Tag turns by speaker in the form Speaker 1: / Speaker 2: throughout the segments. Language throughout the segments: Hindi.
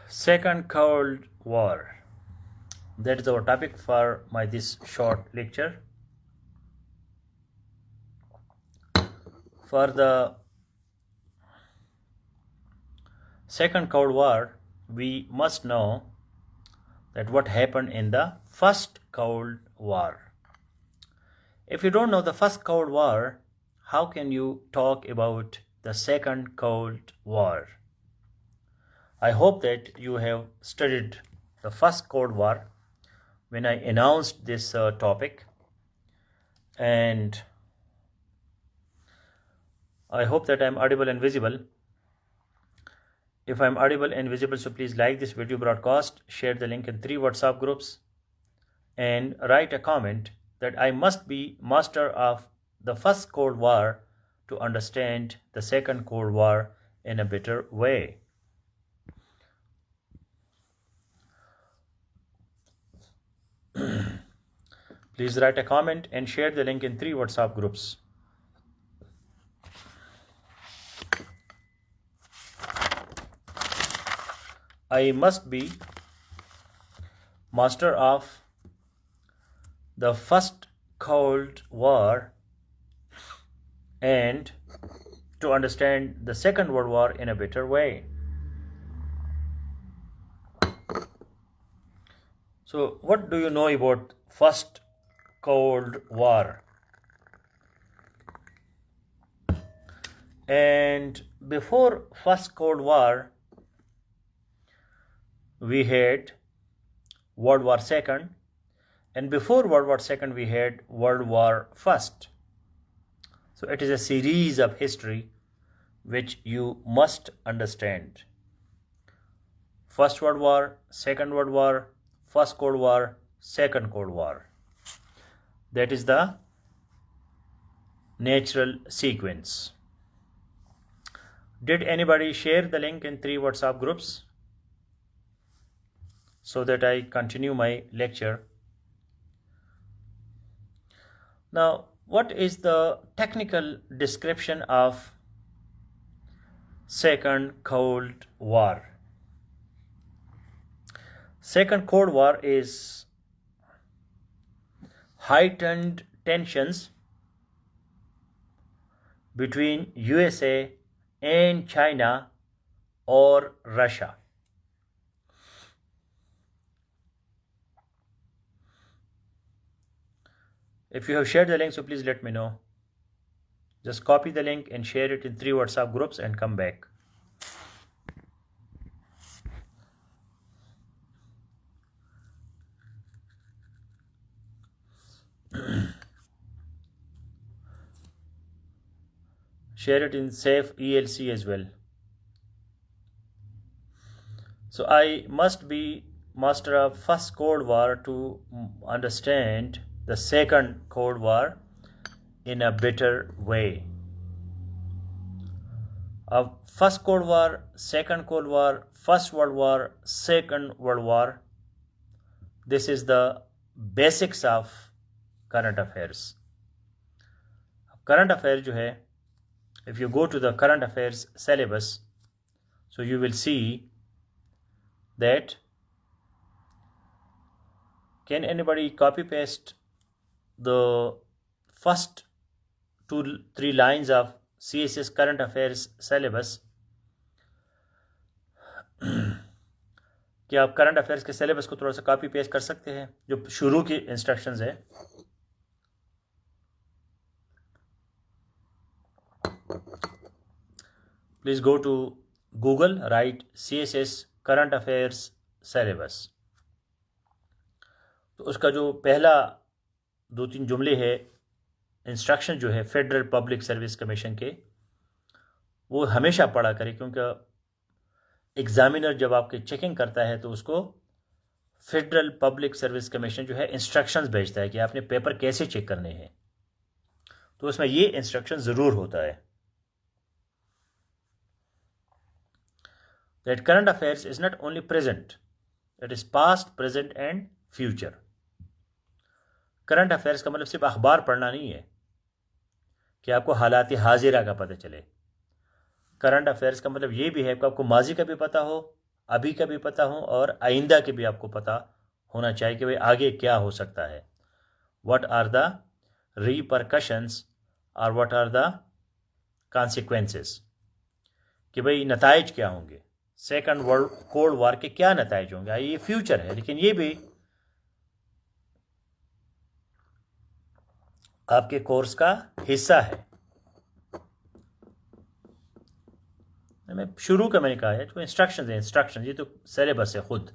Speaker 1: Second Cold War. That is our topic for my this short lecture. For the Second Cold War, we must know that what happened in the First Cold War. If you don't know the First Cold War, how can you talk about the Second Cold War? I hope that you have studied the First Cold War when I announced this topic, and I hope that I'm audible and visible. If I'm audible and visible, so please like this video broadcast, share the link in 3 WhatsApp groups, and write a comment that I must be master of the First Cold War to understand the Second Cold War in a better way. Please write a comment and share the link in 3 WhatsApp groups. I must be master of the First Cold War and to understand the Second World War in a better way. So, what do you know about First Cold War? And before First Cold War, we had World War II, and before World War II we had World War I. So it is a series of history which you must understand. First World War, Second World War, First Cold War, Second Cold War. That is the natural sequence. Did anybody share the link in 3 WhatsApp groups so that I continue my lecture? Now, what is the technical description of Second Cold War? Second Cold War is heightened tensions between USA and China or Russia. If you have shared the link, so please let me know. Just copy the link and share it in 3 WhatsApp groups and come back. Share it in Safe ELC as well. So I must be master of First Cold War to understand the Second Cold War in a better way. Of First Cold War, Second Cold War, First World War, Second World War. This is the basics of current affairs. Current affairs जो है, if you go to the current affairs syllabus, so you will see that, can anybody copy paste the first 2-3 lines of CSS current affairs syllabus? क्या आप करंट अफेयर्स के सिलेबस को थोड़ा सा कॉपी पेस्ट कर सकते हैं, जो शुरू की इंस्ट्रक्शंस है? Please go to Google, write CSS current affairs syllabus. तो उसका जो पहला 2-3 जुमले है, इंस्ट्रक्शन जो है फेडरल पब्लिक सर्विस कमीशन के, वो हमेशा पढ़ा करें, क्योंकि एग्जामिनर जब आपके चेकिंग करता है तो उसको फेडरल पब्लिक सर्विस कमीशन जो है इंस्ट्रक्शंस भेजता है कि आपने पेपर कैसे चेक करने हैं, तो उसमें ये इंस्ट्रक्शन ज़रूर होता है. That current affairs is not only present, it is past, present and future. Current affairs का मतलब सिर्फ अखबार पढ़ना नहीं है कि आपको हालात हाजिरा का पता चले. करंट अफेयर्स का मतलब ये भी है कि आपको माजी का भी पता हो अभी का भी पता हो और आइंदा के भी आपको पता होना चाहिए कि भाई आगे क्या हो सकता है. व्हाट आर द रिपरकशंस और व्हाट आर द कॉन्सिक्वेंसेस, कि भाई नताइज क्या होंगे, सेकंड वर्ल्ड कोल्ड वॉर के क्या नताइज होंगे. ये फ्यूचर है, लेकिन ये भी आपके कोर्स का हिस्सा है. मैं शुरू का मैंने कहा है जो इंस्ट्रक्शन है, इंस्ट्रक्शन ये तो सिलेबस है खुद.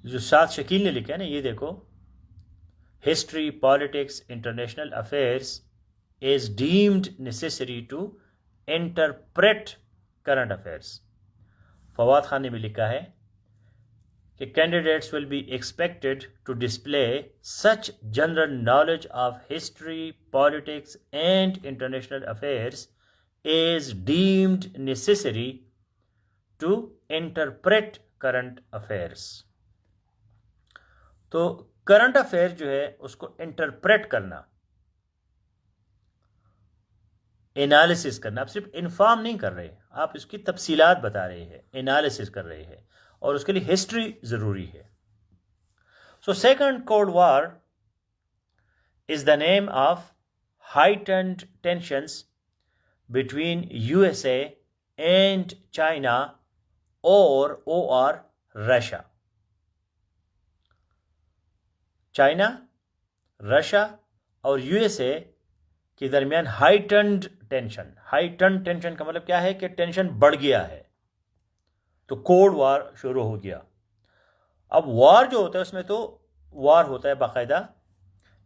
Speaker 1: जो साथ शकील ने लिखा है ना, ये देखो, history, politics, international affairs is deemed necessary to interpret current affairs. Fawad Khan ने भी लिखा है कि candidates will be expected to display such general knowledge of history, politics and international affairs is deemed necessary to interpret current affairs. तो करंट अफेयर जो है उसको इंटरप्रेट करना, एनालिसिस करना. आप सिर्फ इन्फॉर्म नहीं कर रहे, आप इसकी तफसीलात बता रहे हैं, एनालिसिस कर रहे हैं, और उसके लिए हिस्ट्री ज़रूरी है. So second cold war is the name of heightened tensions between USA and China or Russia. China, Russia और यूएसए के दरमियान हाइटन्ड टेंशन. हाइटन्ड टेंशन का मतलब क्या है कि टेंशन बढ़ गया है, तो कोल्ड वॉर शुरू हो गया. अब वॉर जो होता है उसमें तो वॉर होता है बाकायदा,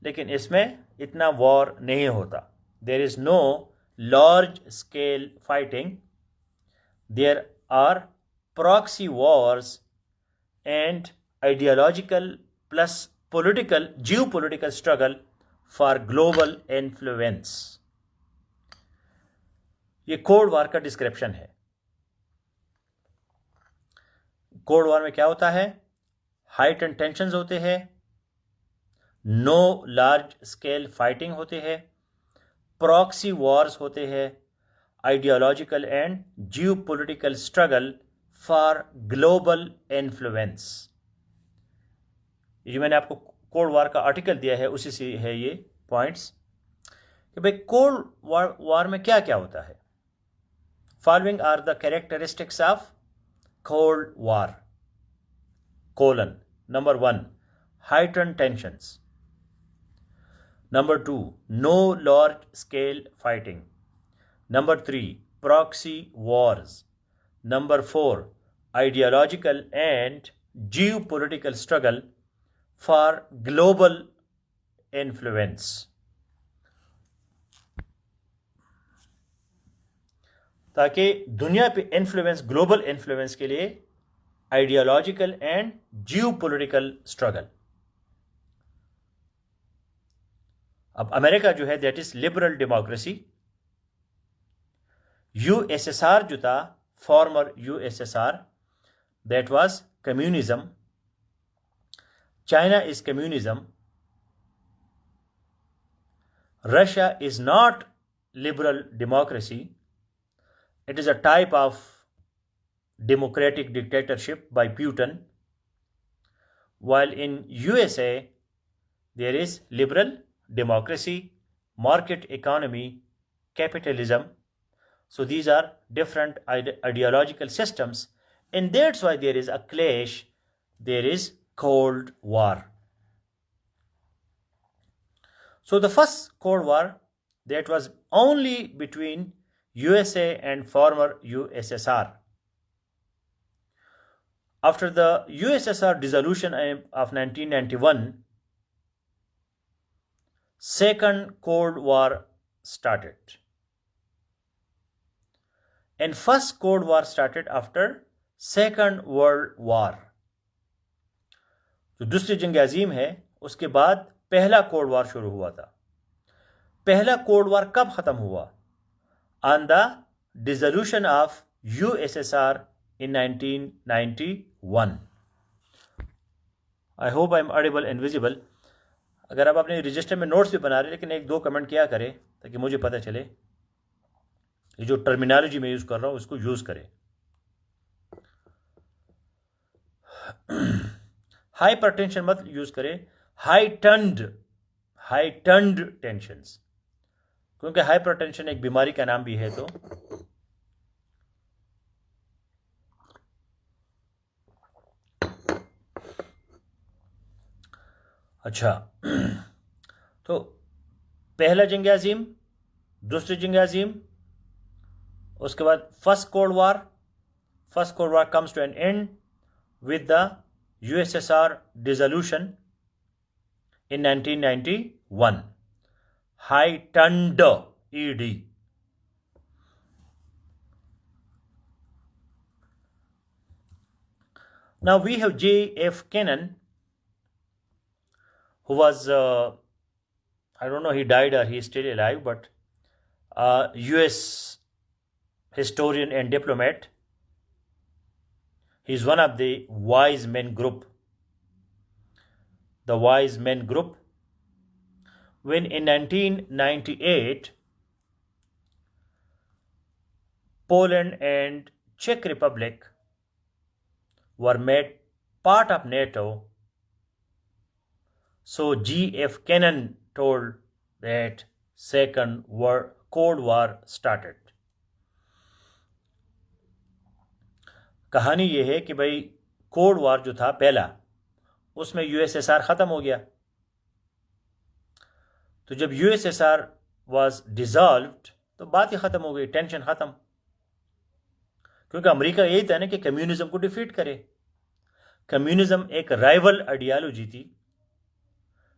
Speaker 1: लेकिन इसमें इतना वॉर नहीं होता. There is no large scale fighting. There are proxy wars and ideological plus political, geopolitical struggle for global influence. ये कोल्ड वॉर का डिस्क्रिप्शन है. कोल्ड वॉर में क्या होता है? हाइट एंड टेंशंस होते हैं, नो लार्ज स्केल फाइटिंग होते हैं, प्रॉक्सी वॉर्स होते हैं, ideological and geopolitical struggle for global influence. ये जो मैंने आपको कोल्ड वॉर का आर्टिकल दिया है उसी से है ये पॉइंट्स कि भाई कोल्ड वॉर में क्या क्या होता है. Following are the characteristics of cold war. Colon. Number 1, heightened tensions. Number 2, no large scale fighting. Number 3, proxy wars. Number 4, ideological and geopolitical struggle for global influence. ताकि दुनिया पे इन्फ्लुएंस, ग्लोबल इन्फ्लुएंस के लिए आइडियोलॉजिकल एंड जियोपॉलिटिकल स्ट्रगल. अब अमेरिका जो है that is liberal democracy. USSR जो था, farmer USSR, that was communism. China is communism. Russia is not liberal democracy. It is a type of democratic dictatorship by Putin, while in USA there is liberal democracy, market economy, capitalism. So these are different ideological systems, and that's why there is a clash, there is Cold War. So the first Cold War, that was only between USA and former USSR. After the USSR dissolution of 1991, Second Cold War started. And First Cold War started after Second World War. जो दूसरी जंग अजीम है उसके बाद पहला कोल्ड वॉर शुरू हुआ था. पहला कोल्ड वॉर कब खत्म हुआ? On the dissolution of USSR in 1991. I hope I am audible and visible. अगर आप अपने रजिस्टर में नोट्स भी बना रहे लेकिन 1-2 कमेंट किया करें ताकि मुझे पता चले. ये जो टर्मिनोलॉजी मैं यूज़ कर रहा हूँ उसको यूज़ करें. हाइपरटेंशन मत यूज करें, हाइटन्ड टेंशंस, क्योंकि हाइपरटेंशन एक बीमारी का नाम भी है। तो अच्छा, तो पहला जंग अजीम, दूसरी जंग अजीम, उसके बाद first cold war comes to an end with the USSR dissolution in 1991. Heightened ED. Now we have J.F. Kennan, who was, I don't know, he died or he is still alive, but US historian and diplomat. He is one of the wise men group. The wise men group. When in 1998, Poland and Czech Republic were made part of NATO, so G.F. Kennan told that Cold War started. कहानी ये है कि भाई कोल्ड वार जो था पहला, उसमें यूएसएसआर ख़त्म हो गया। तो जब यूएसएसआर वाज डिसॉल्व्ड तो बात ही ख़त्म हो गई, टेंशन ख़त्म, क्योंकि अमेरिका यही था ना कि कम्युनिज्म को डिफीट करे। कम्युनिज्म एक राइवल आइडियालॉजी थी,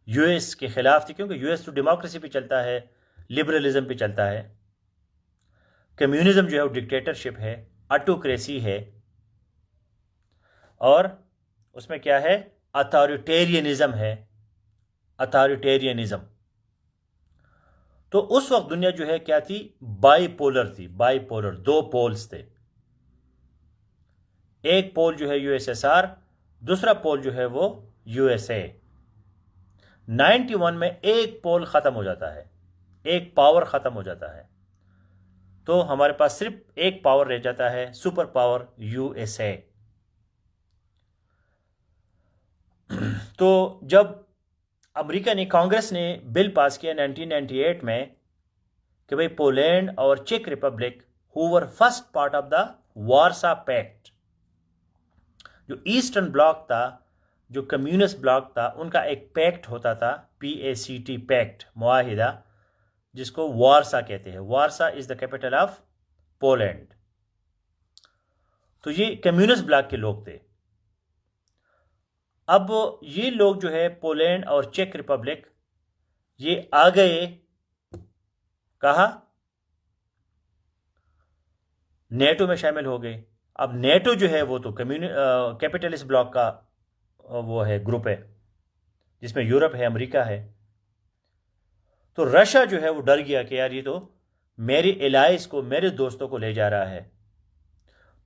Speaker 1: यूएस के खिलाफ थी, क्योंकि यूएस तो डेमोक्रेसी पे चलता है, लिबरलिज्म पे चलता है। कम्युनिज्म जो है वो डिक्टेटरशिप है, ऑटोक्रेसी है, और उसमें क्या है, अथॉरिटेरियनिज्म है, अथॉरिटेरियनिज्म। तो उस वक्त दुनिया जो है क्या थी, बाइपोलर थी, बाइपोलर, दो पोल्स थे। एक पोल जो है यूएसएसआर, दूसरा पोल जो है वो यूएसए। 91 में एक पोल खत्म हो जाता है, एक पावर खत्म हो जाता है, तो हमारे पास सिर्फ एक पावर रह जाता है, सुपर पावर यूएसए। तो जब अमेरिका ने, कांग्रेस ने बिल पास किया 1998 में कि भाई पोलैंड और चेक Republic, who were first part of the Warsaw Pact, जो ईस्टर्न ब्लॉक था, जो कम्युनिस्ट ब्लॉक था, उनका एक पैक्ट होता था, PACT पैक्ट, मुआहिदा, जिसको वारसा कहते हैं। Warsaw is the capital of Poland. तो ये कम्युनिस्ट ब्लॉक के लोग थे। अब ये लोग जो है पोलैंड और चेक रिपब्लिक, ये आ गए कहा, नेटो में शामिल हो गए। अब नेटो जो है वो तो कैपिटलिस्ट ब्लॉक का वो है, ग्रुप है, जिसमें यूरोप है, अमेरिका है। तो रशिया जो है वो डर गया कि यार ये तो मेरी एलाइज को, मेरे दोस्तों को ले जा रहा है।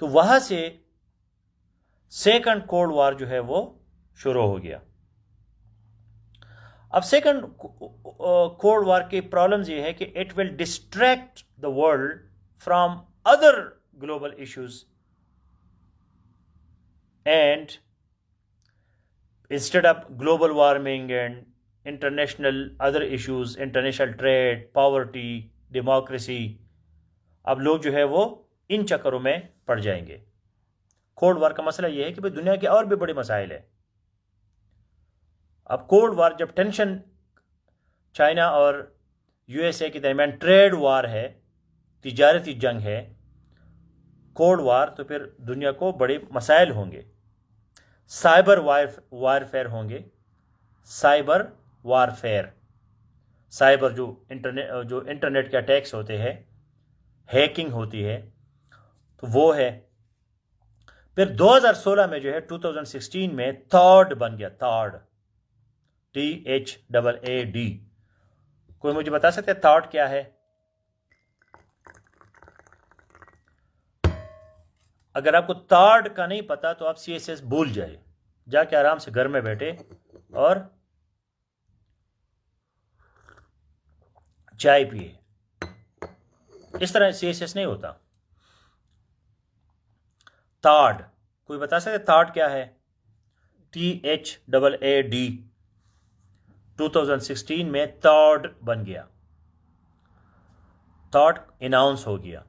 Speaker 1: तो वहां से सेकंड कोल्ड वार जो है वो शुरू हो गया। अब सेकंड कोल्ड वार की प्रॉब्लम्स ये है कि it will distract the world from other global issues, and instead of global warming and international other issues, international trade, poverty, democracy, अब लोग जो है वो इन चक्करों में पड़ जाएंगे। कोल्ड वार का मसला ये है कि भाई दुनिया के और भी बड़े मसाइल है। अब कोल्ड वार, जब टेंशन चाइना और यूएसए के दरमियान ट्रेड वार है, तिजारती जंग है, कोल्ड वार, तो फिर दुनिया को बड़े मसाइल होंगे। साइबर वारफेयर होंगे, साइबर वारफेयर, साइबर जो इंटरनेट के अटैक्स होते हैं, हैकिंग होती है, तो वो है। फिर 2016 में जो है 2016 में थॉड बन गया, थॉड, THAAD। कोई मुझे बता सकते हैं थॉड क्या है? अगर आपको थॉड का नहीं पता तो आप CSS भूल जाए, जाके आराम से घर में बैठे और चाय पिए। इस तरह CSS नहीं होता। थॉड, कोई बता सकते थॉड क्या है? THAAD 2016 में THAAD बन गया, THAAD अनाउंस हो गया।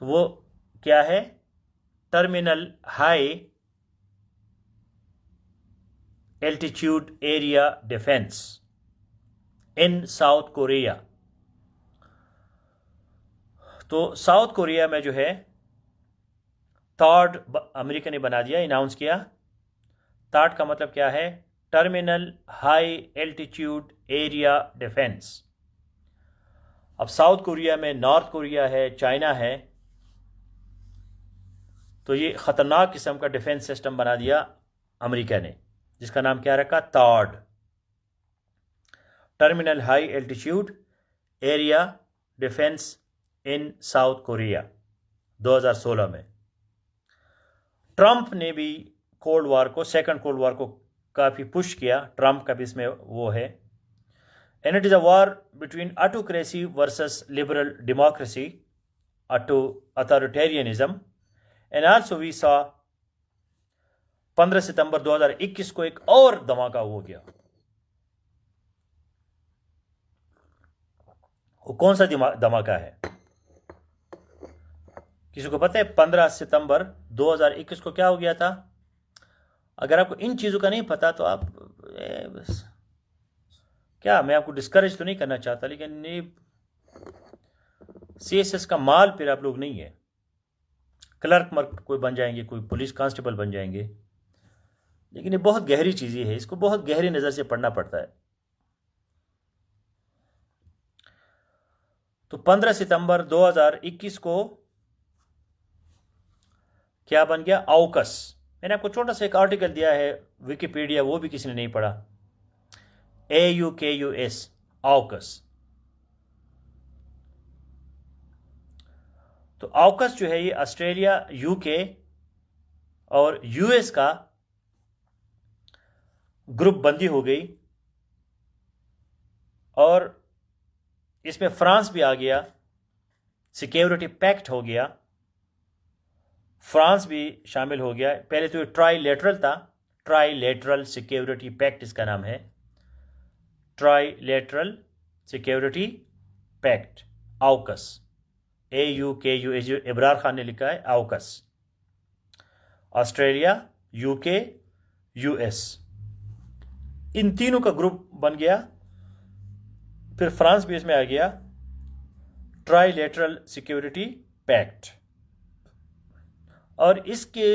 Speaker 1: तो वो क्या है? Terminal high altitude area defence in south Korea. तो साउथ कोरिया में जो है THAAD अमेरिका ने बना दिया, अनाउंस किया। THAAD का मतलब क्या है? Terminal high altitude area defence. अब साउथ कोरिया में नॉर्थ कोरिया है, चाइना है, तो ये ख़तरनाक किस्म का डिफेंस सिस्टम बना दिया अमेरिका ने, जिसका नाम क्या रखा? THAAD, terminal high altitude area defence in south Korea 2016 में। ट्रंप ने भी कोल्ड वार को, सेकंड कोल्ड वार को काफ़ी पुश किया। ट्रंप का भी इसमें वो है। And it is a war between autocracy versus liberal democracy, authoritarianism. And also we saw 15 सितंबर 2021 को एक और धमाका हो गया। वो कौन सा धमाका है? किसी को पता है 15 सितंबर 2021 को क्या हो गया था? अगर आपको इन चीज़ों का नहीं पता तो आप बस क्या, मैं आपको डिस्करेज तो नहीं करना चाहता, लेकिन ये CSS का माल फिर आप लोग नहीं है। क्लर्क मर्क कोई बन जाएंगे, कोई पुलिस कांस्टेबल बन जाएंगे, लेकिन ये बहुत गहरी चीज़ें है, इसको बहुत गहरी नज़र से पढ़ना पड़ता है। तो 15 सितंबर 2021 को क्या बन गया? AUKUS। मैंने आपको छोटा सा एक आर्टिकल दिया है विकिपीडिया, वो भी किसी ने नहीं पढ़ा। AUKUS, AUKUS। तो AUKUS जो है ये ऑस्ट्रेलिया, UK और US का ग्रुप बंदी हो गई, और इसमें फ्रांस भी आ गया, सिक्योरिटी पैक्ट हो गया, फ्रांस भी शामिल हो गया। पहले तो ये ट्राईलेटरल था, ट्राईलेटरल सिक्योरिटी पैक्ट इसका नाम है, trilateral security pact, AUKUS, AUKUS। Ibrar Khan ने लिखा है AUKUS। ऑस्ट्रेलिया, UK, US, इन तीनों का ग्रुप बन गया। फिर फ्रांस भी इसमें आ गया, ट्राईलेटरल सिक्योरिटी पैक्ट। और इसके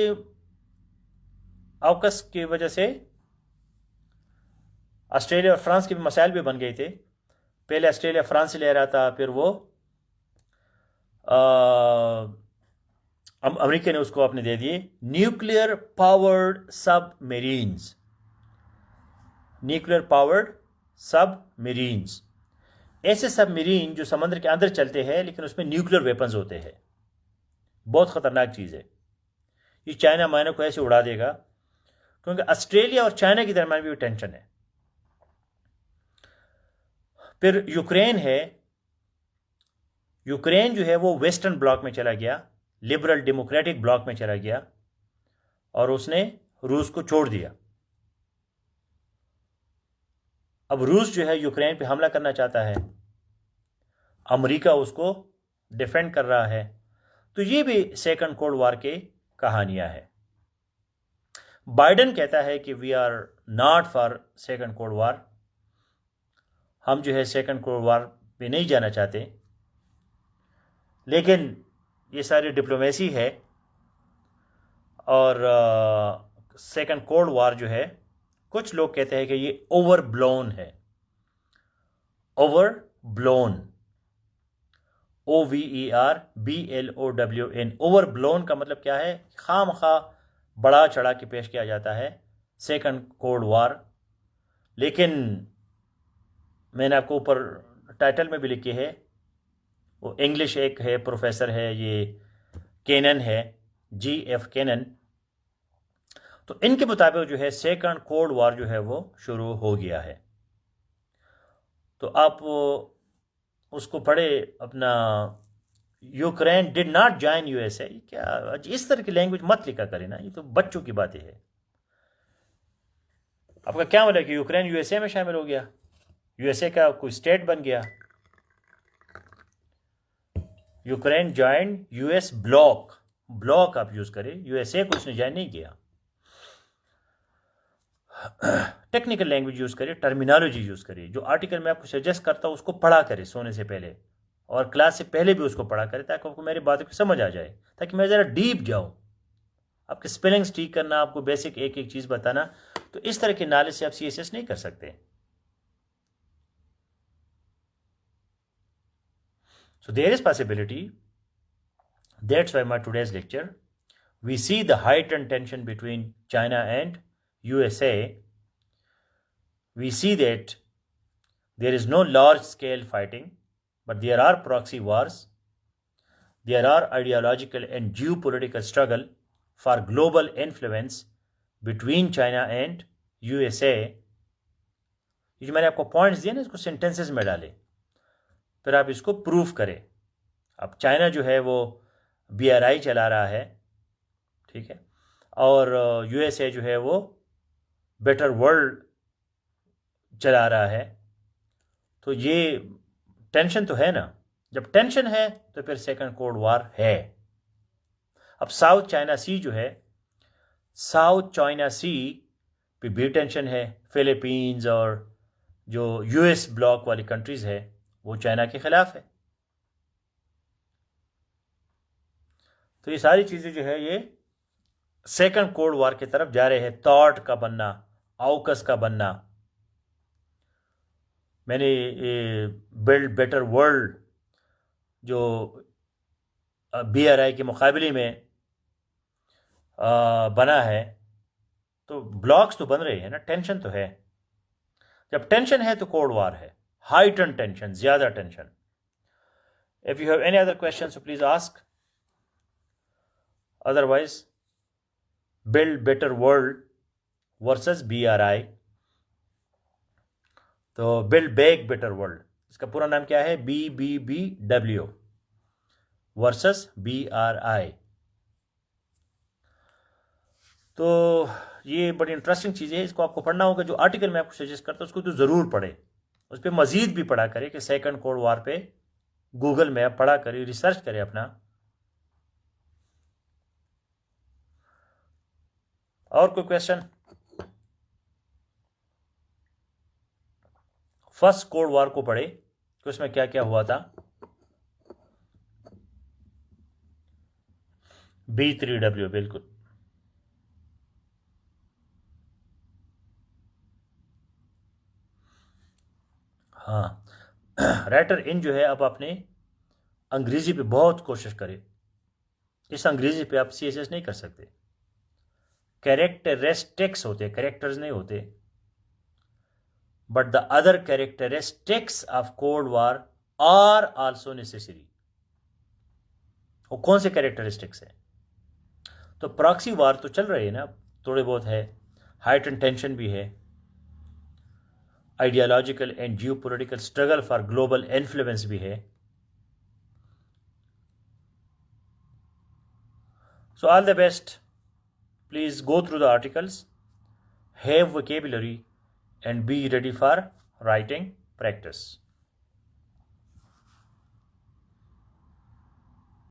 Speaker 1: AUKUS की वजह से ऑस्ट्रेलिया और फ्रांस के भी मसाइल भी बन गए थे। पहले ऑस्ट्रेलिया फ्रांस से ले रहा था, फिर वो अमेरिका ने उसको अपने दे दिए। Nuclear powered submarines, nuclear powered submarines, ऐसे सबमरीन जो समंदर के अंदर चलते हैं लेकिन उसमें न्यूक्लियर वेपन्स होते हैं। बहुत ख़तरनाक चीज़ है ये। चाइना मायने को ऐसे उड़ा देगा, क्योंकि ऑस्ट्रेलिया और चाइना के दरम्यान भी टेंशन है। फिर यूक्रेन है, यूक्रेन जो है वो वेस्टर्न ब्लॉक में चला गया, लिबरल डेमोक्रेटिक ब्लॉक में चला गया, और उसने रूस को छोड़ दिया। अब रूस जो है यूक्रेन पे हमला करना चाहता है, अमेरिका उसको डिफेंड कर रहा है। तो ये भी सेकंड कोल्ड वार के कहानियां हैं। बाइडेन कहता है कि we are not for second cold war, हम जो है सेकंड कोल्ड वार पे नहीं जाना चाहते। लेकिन ये सारी डिप्लोमेसी है, और सेकंड कोल्ड वार जो है कुछ लोग कहते हैं कि ये ओवरब्लोन है, ओवरब्लोन, OVERBLOWN। ओवरब्लोन का मतलब क्या है? खामखा बढ़ा चढ़ा के पेश किया जाता है सेकंड कोल्ड वार। लेकिन मैंने आपको ऊपर टाइटल में भी लिखी है, वो इंग्लिश एक है, प्रोफेसर है, ये केनन है, GF केनन। तो इनके मुताबिक जो है सेकंड कोल्ड वार जो है वो शुरू हो गया है। तो आप उसको पढ़े अपना Ukraine did not join USA, क्या इस तरह की लैंग्वेज मत लिखा करें ना, ये तो बच्चों की बातें है। आपका क्या मतलब कि यूक्रेन यूएसए में शामिल हो गया, यूएसए का कोई स्टेट बन गया? Ukraine join US block, block आप यूज करें, यूएसए को उसने ज्वाइन नहीं किया। टेक्निकल लैंग्वेज यूज करिए, टर्मिनोलॉजी यूज करिए। जो आर्टिकल मैं आपको सजेस्ट करता हूँ उसको पढ़ा करें सोने से पहले, और क्लास से पहले भी उसको पढ़ा करें, ताकि आपको मेरी बातों की समझ आ जाए, ताकि मैं ज़रा डीप जाऊँ। आपके स्पेलिंग्स ठीक करना, आपको बेसिक एक एक चीज़ बताना, तो इस तरह के नॉलेज से आप सीएसएस नहीं कर सकते। So there is possibility. That's why my today's lecture, we see the heightened tension between China and USA. We see that there is no large-scale fighting, but there are proxy wars. There are ideological and geopolitical struggle for global influence between China and USA. ये जो मैंने आपको पॉइंट्स दिए ना, इसको सेंटेंसेस में डालें, फिर आप इसको प्रूफ करें। अब चाइना जो है वो BRI चला रहा है, ठीक है, और USA जो है वो बेटर वर्ल्ड चला रहा है, तो ये टेंशन तो है ना। जब टेंशन है तो फिर सेकंड कोल्ड वॉर है। अब साउथ चाइना सी जो है, साउथ चाइना सी पे भी टेंशन है। फिलीपींस और जो US ब्लॉक वाली कंट्रीज है वो चाइना के खिलाफ है। तो ये सारी चीज़ें जो है ये सेकंड कोल्ड वॉर की तरफ जा रहे हैं। थॉट का बनना, आउकस का बनना, मैंने बिल्ड बेटर वर्ल्ड जो BRI के मुकाबले में बना है, तो ब्लॉक्स तो बन रहे हैं ना, टेंशन तो है। जब टेंशन है तो कोल्ड वॉर है, हाइटन टेंशन, ज्यादा tension. If you have any other question so please ask, otherwise build better world versus BRI। तो बिल्ड बैक बेटर वर्ल्ड, इसका पूरा नाम क्या है? BBBW versus BRI। तो ये बड़ी इंटरेस्टिंग चीज़ है, इसको आपको पढ़ना होगा। जो आर्टिकल मैं आपको सजेस्ट करता हूँ उसको तो ज़रूर पढ़े, उस पर मज़ीद भी पढ़ा करें कि सेकंड कोल्ड वॉर पे गूगल में आप पढ़ा करें, रिसर्च करें अपना। और कोई क्वेश्चन? फर्स्ट कोल्ड वॉर को पढ़े कि उसमें क्या क्या हुआ था। B3W बिल्कुल। हाँ, राइटर इन जो है, अब आपने अंग्रेजी पे बहुत कोशिश करें। इस अंग्रेजी पे आप CSS नहीं कर सकते। कैरेक्टरिस्टिक्स होते, कैरेक्टर्स नहीं होते। But the other characteristics of cold war are also necessary. वो कौन से कैरेक्टरिस्टिक्स है? तो प्रॉक्सी वार तो चल रही है ना, थोड़े बहुत है, हाइटन टेंशन भी है, ideological and geopolitical struggle for global influence भी है। So all the best. Please go through the articles, have vocabulary, and be ready for writing practice.